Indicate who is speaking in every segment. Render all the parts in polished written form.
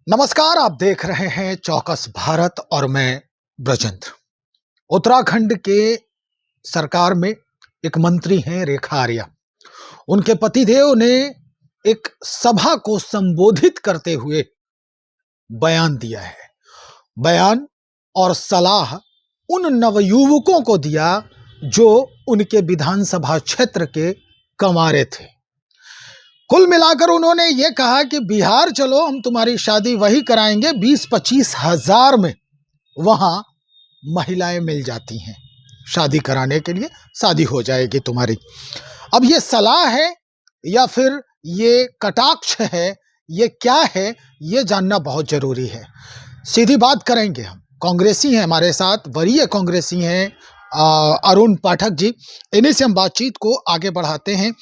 Speaker 1: नमस्कार, आप देख रहे हैं चौकस भारत और मैं ब्रजेंद्र। उत्तराखंड के सरकार में एक मंत्री हैं रेखा आर्या। उनके पतिदेव ने एक सभा को संबोधित करते हुए बयान दिया है। बयान और सलाह उन नवयुवकों को दिया जो उनके विधानसभा क्षेत्र के कंवारे थे। कुल मिलाकर उन्होंने ये कहा कि बिहार चलो, हम तुम्हारी शादी वही कराएंगे 20-25 हजार में। वहां महिलाएं मिल जाती हैं शादी कराने के लिए, शादी हो जाएगी तुम्हारी। अब ये सलाह है या फिर ये कटाक्ष है, ये क्या है, ये जानना बहुत जरूरी है। सीधी बात करेंगे हम। कांग्रेसी हैं हमारे साथ, वरीय कांग्रेसी हैं अरुण पाठक जी। इन्हीं से हम बातचीत को आगे बढ़ाते हैं।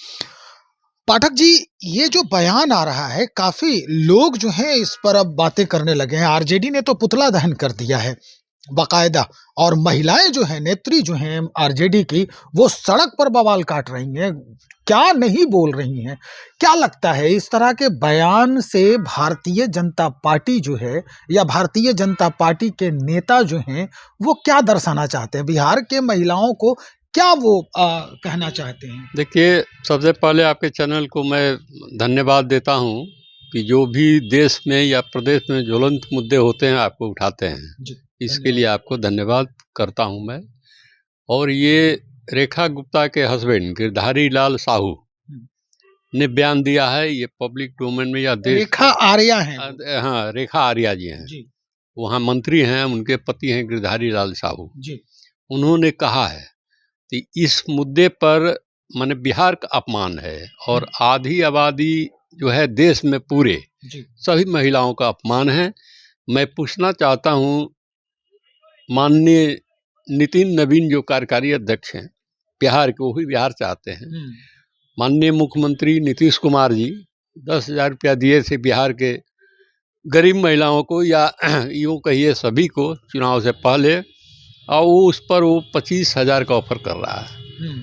Speaker 1: पाठक जी, ये जो बयान आ रहा है, काफी लोग जो हैं इस पर अब बातें करने लगे हैं। आरजेडी ने तो पुतला दहन कर दिया है बाकायदा, और महिलाएं जो हैं, नेत्री जो हैं आरजेडी की, वो सड़क पर बवाल काट रही हैं, क्या नहीं बोल रही हैं। क्या लगता है इस तरह के बयान से भारतीय जनता पार्टी जो है, या भारतीय जनता पार्टी के नेता जो हैं, वो क्या दर्शाना चाहते हैं? बिहार के महिलाओं को क्या वो कहना चाहते हैं?
Speaker 2: देखिए, सबसे पहले आपके चैनल को मैं धन्यवाद देता हूं कि जो भी देश में या प्रदेश में ज्वलंत मुद्दे होते हैं आपको उठाते हैं। इसके लिए आपको धन्यवाद करता हूं मैं। और ये रेखा गुप्ता के हस्बैंड गिरधारी लाल साहू ने बयान दिया है, ये पब्लिक डोमेन में या देश।
Speaker 1: रेखा आर्या हैं।
Speaker 2: हाँ, रेखा आर्या जी हैं जी। वहाँ मंत्री हैं, उनके पति हैं गिरधारी लाल साहू जी। उन्होंने कहा है कि इस मुद्दे पर माने बिहार का अपमान है और आधी आबादी जो है देश में पूरे सभी महिलाओं का अपमान है। मैं पूछना चाहता हूँ, माननीय नितिन नवीन जो कार्यकारी अध्यक्ष हैं बिहार के, वो भी बिहार चाहते हैं। माननीय मुख्यमंत्री नीतीश कुमार जी 10,000 रुपया दिए थे बिहार के गरीब महिलाओं को, या यूँ कहिए सभी को, चुनाव से पहले, और उस पर वो 25,000 का ऑफर कर रहा है।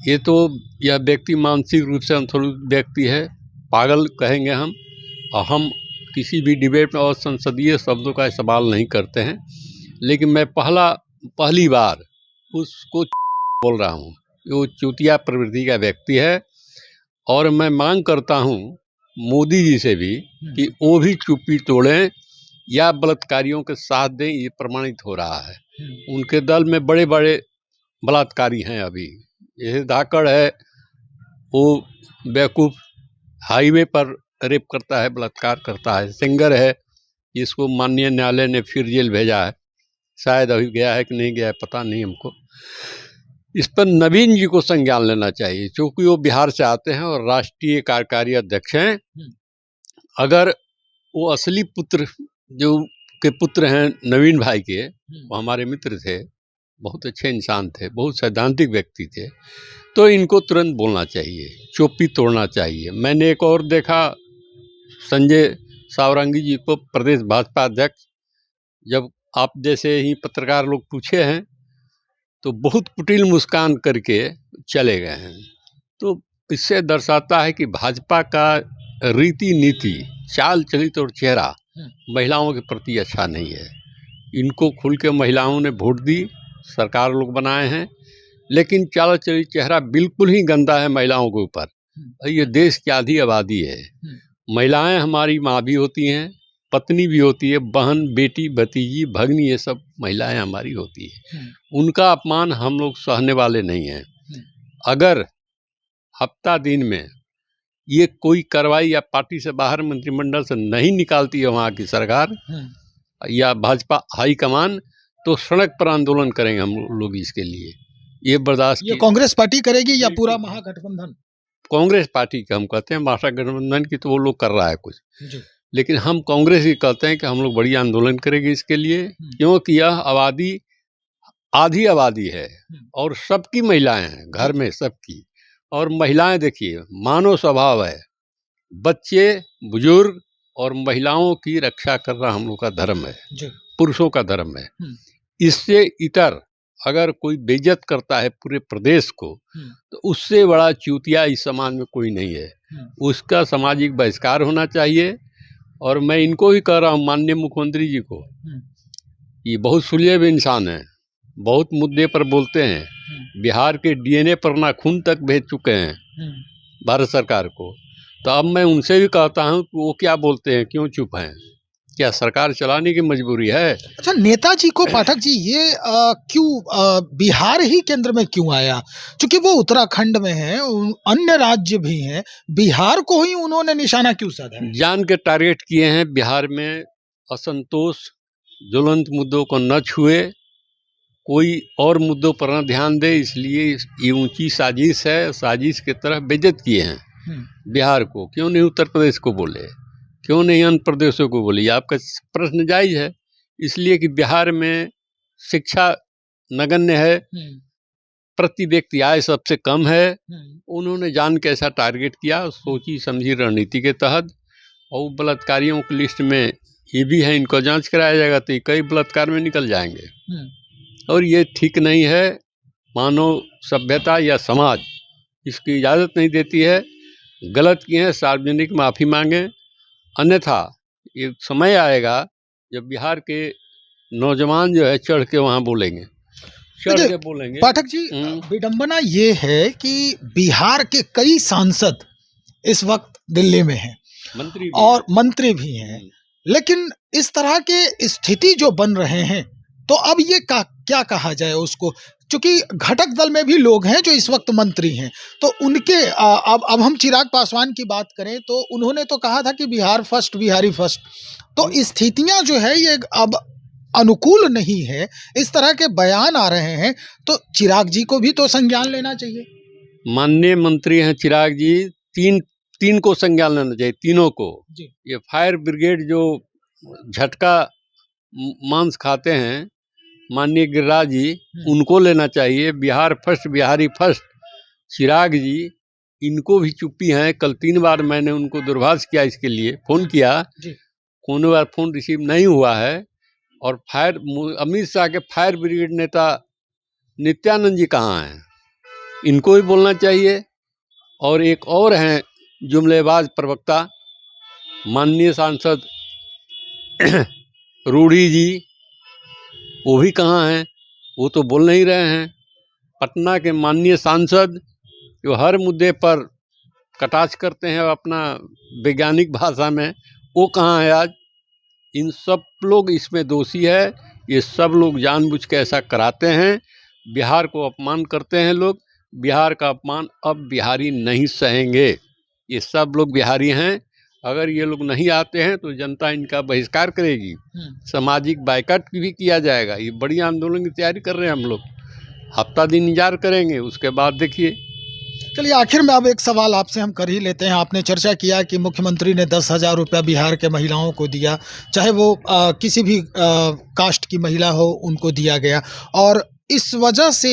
Speaker 2: ये तो यह व्यक्ति मानसिक रूप से संतुलित व्यक्ति है, पागल कहेंगे हम। और हम किसी भी डिबेट में और संसदीय शब्दों का इस्तेमाल नहीं करते हैं, लेकिन मैं पहली बार उसको बोल रहा हूँ। वो चूतिया प्रवृत्ति का व्यक्ति है, और मैं मांग करता हूँ मोदी जी से भी कि वो भी चुप्पी तोड़ें या बलात्कारियों के साथ दें। ये प्रमाणित हो रहा है, उनके दल में बड़े बड़े बलात्कारी हैं। अभी यह धाकड़ है, वो बेवकूफ़ हाईवे पर रेप करता है, बलात्कार करता है। सिंगर है, जिसको माननीय न्यायालय ने फिर जेल भेजा है, शायद अभी गया है कि नहीं गया है, पता नहीं हमको। इस पर नवीन जी को संज्ञान लेना चाहिए, क्योंकि वो बिहार से आते हैं और राष्ट्रीय कार्यकारी अध्यक्ष हैं। अगर वो असली पुत्र जो के पुत्र हैं नवीन भाई के, वो हमारे मित्र थे, बहुत अच्छे इंसान थे, बहुत सैद्धांतिक व्यक्ति थे, तो इनको तुरंत बोलना चाहिए, चुप्पी तोड़ना चाहिए। मैंने एक और देखा, संजय सावरंगी जी को, प्रदेश भाजपा अध्यक्ष, जब आप जैसे ही पत्रकार लोग पूछे हैं तो बहुत कुटिल मुस्कान करके चले गए हैं। तो इससे दर्शाता है कि भाजपा का रीति नीति, चाल चलित और चेहरा महिलाओं के प्रति अच्छा नहीं है। इनको खुल के महिलाओं ने वोट दी, सरकार लोग बनाए हैं, लेकिन चाल चलित चेहरा बिल्कुल ही गंदा है महिलाओं के ऊपर। ये देश की आधी आबादी है। महिलाएं हमारी माँ भी होती हैं, पत्नी भी होती है, बहन, बेटी, भतीजी, भगनी, ये सब महिलाएं हमारी होती है। उनका अपमान हम लोग सहने वाले नहीं हैं। अगर हफ्ता दिन में ये कोई कार्रवाई या पार्टी से बाहर मंत्रिमंडल से नहीं निकालती है वहाँ की सरकार या भाजपा हाईकमान, तो सड़क पर आंदोलन करेंगे हम लोग इसके लिए। ये बर्दाश्त,
Speaker 1: ये कांग्रेस पार्टी करेगी या पूरा महागठबंधन?
Speaker 2: कांग्रेस पार्टी का हम कहते हैं, महागठबंधन की तो वो लोग कर रहा है कुछ, लेकिन हम कांग्रेस ही कहते हैं कि हम लोग बड़ी आंदोलन करेंगे इसके लिए, क्योंकि यह आबादी आधी आबादी है और सबकी महिलाएं हैं, घर में सबकी। और महिलाएं देखिए, मानव स्वभाव है, बच्चे, बुजुर्ग और महिलाओं की रक्षा करना हम लोग का धर्म है, पुरुषों का धर्म है। इससे इतर अगर कोई बेइज्जत करता है पूरे प्रदेश को, तो उससे बड़ा चूतिया इस समाज में कोई नहीं है। उसका सामाजिक बहिष्कार होना चाहिए। और मैं इनको ही कह रहा हूँ, माननीय मुख्यमंत्री जी को, ये बहुत सुलझे इंसान हैं, बहुत मुद्दे पर बोलते हैं, बिहार के डीएनए पर नाखून तक भेज चुके हैं भारत सरकार को। तो अब मैं उनसे भी कहता हूँ कि वो क्या बोलते हैं, क्यों चुप हैं? क्या सरकार चलाने की मजबूरी है?
Speaker 1: अच्छा, नेताजी को पाठक जी ये क्यों बिहार ही केंद्र में क्यों आया? क्योंकि वो उत्तराखंड में है, अन्य राज्य भी हैं, बिहार को ही उन्होंने निशाना क्यों साधा?
Speaker 2: जान के टारगेट किए हैं, बिहार में असंतोष, ज्वलंत मुद्दों को न छुए, कोई और मुद्दों पर न ध्यान दे, इसलिए ये ऊंची साजिश है, साजिश की तरह बेइज्जत किए हैं बिहार को। क्यों नहीं उत्तर प्रदेश को बोले, क्यों नहीं अन्य प्रदेशों को बोले? आपका प्रश्न जायज है, इसलिए कि बिहार में शिक्षा नगण्य है, प्रति व्यक्ति आय सबसे कम है। उन्होंने जान के ऐसा टारगेट किया, सोची समझी रणनीति के तहत। और बलात्कारियों की लिस्ट में ये भी है, इनको जांच कराया जाएगा तो कई बलात्कार में निकल जाएंगे। और ये ठीक नहीं है, मानव सभ्यता या समाज इसकी इजाज़त नहीं देती है। गलत किए हैं, सार्वजनिक माफ़ी मांगे, अन्यथा एक समय आएगा जब बिहार के नौजवान जो है चढ़ के वहाँ बोलेंगे, चढ़ के बोलेंगे।
Speaker 1: पाठक जी, विडंबना ये है कि बिहार के कई सांसद इस वक्त दिल्ली में हैं, मंत्री भी हैं, लेकिन इस तरह के स्थिति जो बन रहे हैं, तो अब ये क्या कहा जाए उसको? क्योंकि घटक दल में भी लोग हैं जो इस वक्त मंत्री हैं, तो उनके अब हम चिराग पासवान की बात करें तो उन्होंने तो कहा था कि बिहार फर्स्ट, बिहारी फर्स्ट। तो स्थितियां जो है ये अब अनुकूल नहीं है, इस तरह के बयान आ रहे हैं, तो चिराग जी को भी तो संज्ञान लेना चाहिए।
Speaker 2: माननीय मंत्री हैं चिराग जी, तीन को संज्ञान लेना चाहिए, तीनों को। ये फायर ब्रिगेड जो झटका मांस खाते हैं, माननीय गिरिराज जी, उनको लेना चाहिए। बिहार फर्स्ट, बिहारी फर्स्ट, चिराग जी, इनको भी चुप्पी है। कल 3 बार मैंने उनको दूरभाष किया, इसके लिए फ़ोन किया, कोनो बार फ़ोन रिसीव नहीं हुआ है। और अमित शाह के फायर ब्रिगेड नेता नित्यानंद जी कहाँ हैं? इनको भी बोलना चाहिए। और एक और हैं जुमलेबाज प्रवक्ता, माननीय सांसद रूढ़ी जी, वो भी कहाँ हैं? वो तो बोल नहीं रहे हैं। पटना के माननीय सांसद जो हर मुद्दे पर कटाक्ष करते हैं अपना वैज्ञानिक भाषा में, वो कहाँ है आज? इन सब लोग इसमें दोषी है। ये सब लोग जानबूझ के ऐसा कराते हैं, बिहार को अपमान करते हैं लोग। बिहार का अपमान अब बिहारी नहीं सहेंगे। ये सब लोग बिहारी हैं, अगर ये लोग नहीं आते हैं तो जनता इनका बहिष्कार करेगी, सामाजिक बाइकाट भी किया जाएगा। ये बड़ी आंदोलन की तैयारी कर रहे हैं हम लोग, हफ्ता दिन इंतजार करेंगे, उसके बाद देखिए।
Speaker 1: चलिए, आखिर में अब एक सवाल आपसे हम कर ही लेते हैं। आपने चर्चा किया कि मुख्यमंत्री ने 10,000 रुपया बिहार के महिलाओं को दिया, चाहे वो किसी भी कास्ट की महिला हो, उनको दिया गया, और इस वजह से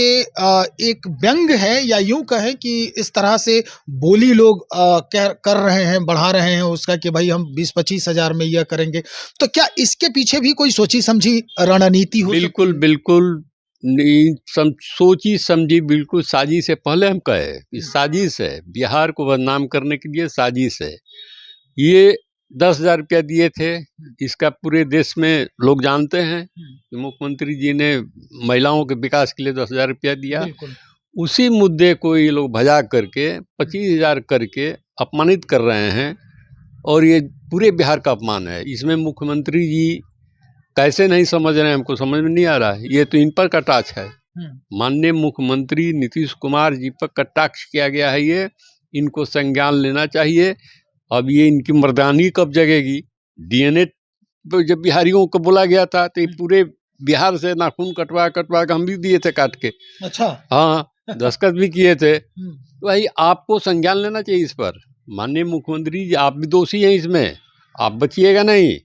Speaker 1: एक व्यंग है, या यूं कहें कि इस तरह से बोली लोग कर रहे हैं, बढ़ा रहे हैं उसका कि भाई हम 20-25 हज़ार में यह करेंगे। तो क्या इसके पीछे भी कोई सोची समझी रणनीति हो?
Speaker 2: बिल्कुल सोची समझी बिल्कुल साजिश है। पहले हम कहे कि साजिश है, बिहार को बदनाम करने के लिए साजिश है। ये 10,000 रुपया दिए थे, इसका पूरे देश में लोग जानते हैं कि मुख्यमंत्री जी ने महिलाओं के विकास के लिए 10,000 रुपया दिया। उसी मुद्दे को ये लोग भजा करके 25,000 करके अपमानित कर रहे हैं, और ये पूरे बिहार का अपमान है। इसमें मुख्यमंत्री जी कैसे नहीं समझ रहे हैं, हमको समझ में नहीं आ रहा है। ये तो इन पर कटाक्ष है, माननीय मुख्यमंत्री नीतीश कुमार जी पर कटाक्ष किया गया है। ये इनको संज्ञान लेना चाहिए। अब ये इनकी मर्दानी कब जगेगी? डीएनए तो जब बिहारियों को बोला गया था तो ये पूरे बिहार से नाखून कटवा के हम भी दिए थे काट के।
Speaker 1: अच्छा,
Speaker 2: हाँ, दस्तखत भी किए थे। तो भाई आपको संज्ञान लेना चाहिए इस पर। माननीय मुख्यमंत्री जी, आप भी दोषी हैं इसमें, आप बचिएगा नहीं।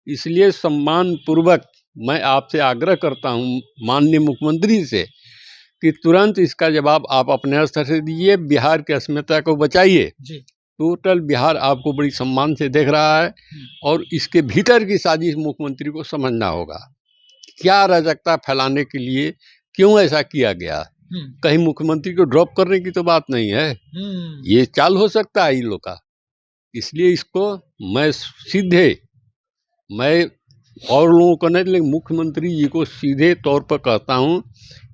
Speaker 2: इसलिए सम्मान पूर्वक मैं आपसे आग्रह करता हूं, माननीय मुख्यमंत्री से, कि तुरंत इसका जवाब आप अपने स्तर से दीजिए, बिहार की अस्मिता को बचाइए। टोटल बिहार आपको बड़ी सम्मान से देख रहा है, और इसके भीतर की साजिश मुख्यमंत्री को समझना होगा। क्या अराजकता फैलाने के लिए क्यों ऐसा किया गया? कहीं मुख्यमंत्री को ड्रॉप करने की तो बात नहीं है, ये चाल हो सकता है इन लोग का। इसलिए इसको मैं सीधे मैं और लोगों को नहीं, लेकिन मुख्यमंत्री जी को सीधे तौर पर कहता हूँ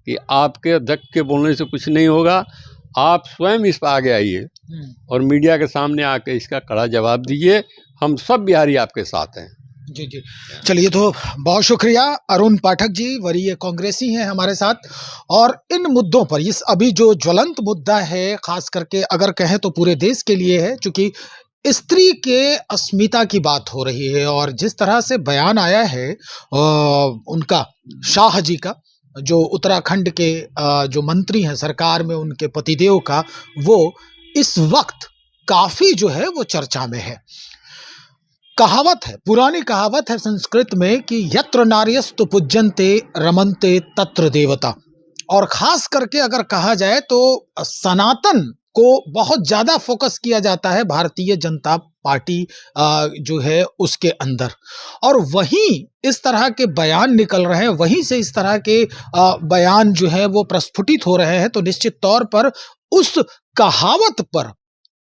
Speaker 2: कि आपके अध्यक्ष के बोलने से कुछ नहीं होगा, आप स्वयं इस पर आगे आइए और मीडिया के सामने आके इसका कड़ा जवाब दीजिए। हम सब बिहारी आपके साथ हैं।
Speaker 1: जी जी, चलिए, तो बहुत शुक्रिया। अरुण पाठक जी वरीय कांग्रेसी हैं हमारे साथ, और इन मुद्दों पर, इस अभी जो ज्वलंत मुद्दा है, खास करके अगर कहें तो पूरे देश के लिए है, क्योंकि स्त्री के अस्मिता की बात हो रही है, और जिस तरह से बयान आया है उनका, शाह जी का, जो उत्तराखंड के जो मंत्री हैं सरकार में, उनके पतिदेव का, वो इस वक्त काफी जो है वो चर्चा में है। कहावत है, पुरानी कहावत है संस्कृत में कि यत्र नार्यस्तु पूज्यन्ते रमन्ते तत्र देवता, और खास करके अगर कहा जाए तो सनातन को बहुत ज्यादा फोकस किया जाता है भारतीय जनता पार्टी जो है उसके अंदर, और वहीं इस तरह के बयान निकल रहे हैं, वहीं से इस तरह के बयान जो है वो प्रस्फुटित हो रहे हैं, तो निश्चित तौर पर उस कहावत पर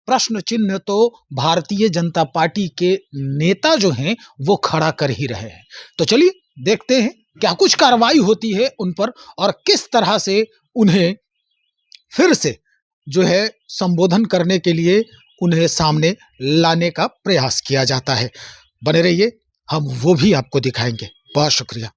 Speaker 1: प्रश्न चिन्ह तो भारतीय जनता पार्टी के नेता जो हैं वो खड़ा कर ही रहे हैं। तो चलिए देखते हैं क्या कुछ कार्रवाई होती है उन पर, और किस तरह से उन्हें फिर से जो है संबोधन करने के लिए उन्हें सामने लाने का प्रयास किया जाता है। बने रहिए, हम वो भी आपको दिखाएंगे। बहुत शुक्रिया।